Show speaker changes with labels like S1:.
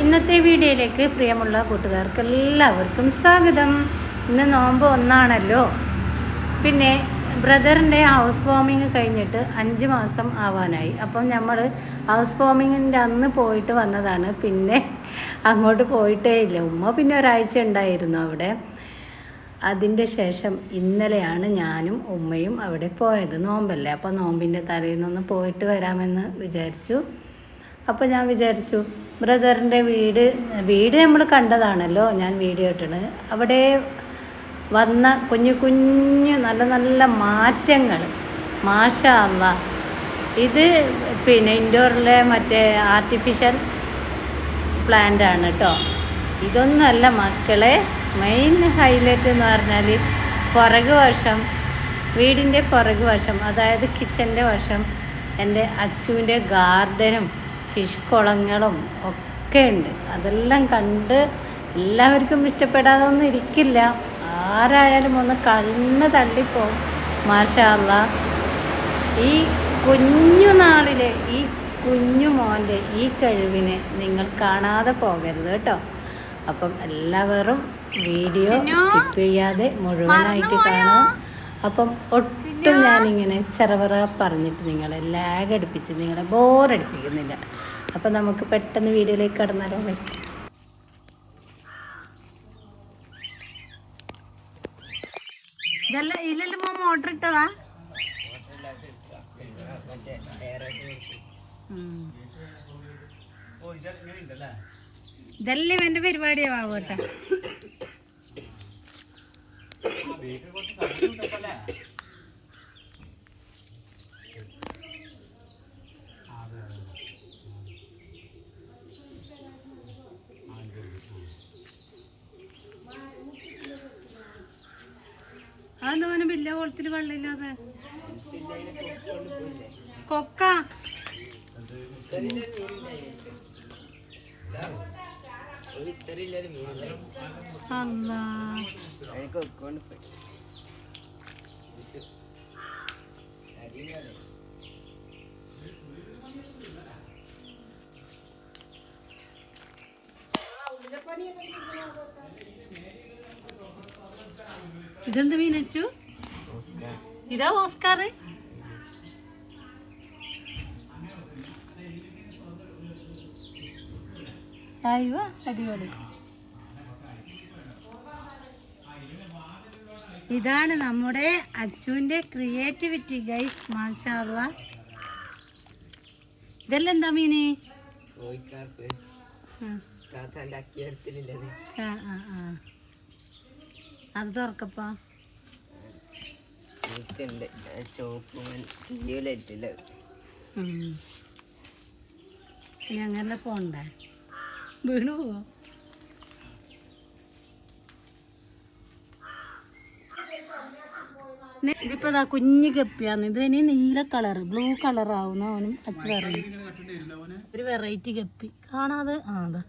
S1: ഇന്നത്തെ വീഡിയോയിലേക്ക് പ്രിയമുള്ള കൂട്ടുകാർക്ക് എല്ലാവർക്കും സ്വാഗതം. ഇന്ന് നോമ്പ് ഒന്നാണല്ലോ. പിന്നെ ബ്രദറിൻ്റെ ഹൗസ് വാമിങ് കഴിഞ്ഞിട്ട് 5 മാസം ആവാനായി. അപ്പം നമ്മൾ ഹൗസ് വാമിങ്ങിൻ്റെ അന്ന് പോയിട്ട് വന്നതാണ്. പിന്നെ അങ്ങോട്ട് പോയിട്ടേ ഇല്ല. ഉമ്മ പിന്നെ ഒരാഴ്ച ഉണ്ടായിരുന്നു അവിടെ. അതിൻ്റെ ശേഷം ഇന്നലെയാണ് ഞാനും ഉമ്മയും അവിടെ പോയത്. നോമ്പല്ലേ, അപ്പോൾ നോമ്പിൻ്റെ തലേന്നൊന്ന് പോയിട്ട് വരാമെന്ന് വിചാരിച്ചു. അപ്പോൾ ഞാൻ വിചാരിച്ചു ബ്രദറിൻ്റെ വീട് നമ്മൾ കണ്ടതാണല്ലോ, ഞാൻ വീഡിയോ ഇട്ടത്. അവിടെ വന്ന കുഞ്ഞു നല്ല നല്ല മാറ്റങ്ങൾ, മാഷാ അല്ലാഹ്. ഇത് പിന്നെ ഇൻഡോറിലെ മറ്റേ ആർട്ടിഫിഷ്യൽ പ്ലാന്റാണ് കേട്ടോ. ഇതൊന്നുമല്ല മക്കളെ, മെയിൻ ഹൈലൈറ്റ് എന്ന് പറഞ്ഞാൽ വീടിൻ്റെ പുറകു വശം, അതായത് കിച്ചൻ്റെ വശം എൻ്റെ അച്ചുവിൻ്റെ ഗാർഡനും ഫിഷ് കുളങ്ങളും ഒക്കെ ഉണ്ട്. അതെല്ലാം കണ്ട് എല്ലാവർക്കും ഇഷ്ടപ്പെടാതൊന്നും ഇരിക്കില്ല. ആരായാലും ഒന്ന് കണ്ണ് തള്ളിപ്പോവും. മാഷാ അല്ലാഹ്. ഈ കുഞ്ഞു നാളിലെ ഈ കുഞ്ഞു മോൻ്റെ ഈ കഴിവിനെ നിങ്ങൾ കാണാതെ പോകരുത് കേട്ടോ. അപ്പം എല്ലാവരും വീഡിയോ സ്കിപ്പ് ചെയ്യാതെ മുഴുവനായിട്ട് കാണാം. അപ്പം ഒട്ടും ഞാനിങ്ങനെ ചെറുപറ പറഞ്ഞിട്ട് നിങ്ങളെ ലാഗ് അടിപ്പിച്ച് നിങ്ങളെ ബോറടിപ്പിക്കുന്നില്ല. അപ്പം നമുക്ക് പെട്ടെന്ന് വീഡിയോയിലേക്ക് കടന്നാലോ. ഇല്ലല്ലോ മോട്ടർ ഇട്ടതാ. ഇതെല്ലാം എൻ്റെ പരിപാടിയാവട്ടെ. അതെന്താ മോനെ ബില്ല കുളത്തിൽ വെള്ളമില്ലാതെ? കൊക്ക അല്ലാ. ഇതെന്ത് മീനച്ചു? ഇതാ ഓസ്കാർ. അയ്യോ അടിപൊളി. ഇതാണ് നമ്മുടെ അച്ചുവിൻ്റെ ക്രിയേറ്റിവിറ്റി ഗൈസ്. മാഷാ അല്ലാഹ്. ഇതെല്ലാം എന്താ മീന്? അത് തുറക്കപ്പാ. ഇനി അങ്ങനെ പോണ്ടേ, വീണു പോവോ? ഇതിപ്പോ കുഞ്ഞു ഗപ്പിയാന്ന്. ഇത് ഇനി നീല കളർ ബ്ലൂ കളർ ആവുന്ന അവനും അച്ഛൻ പറഞ്ഞു. ഒരു വെറൈറ്റി ഗപ്പി കാണാതെ. അതാ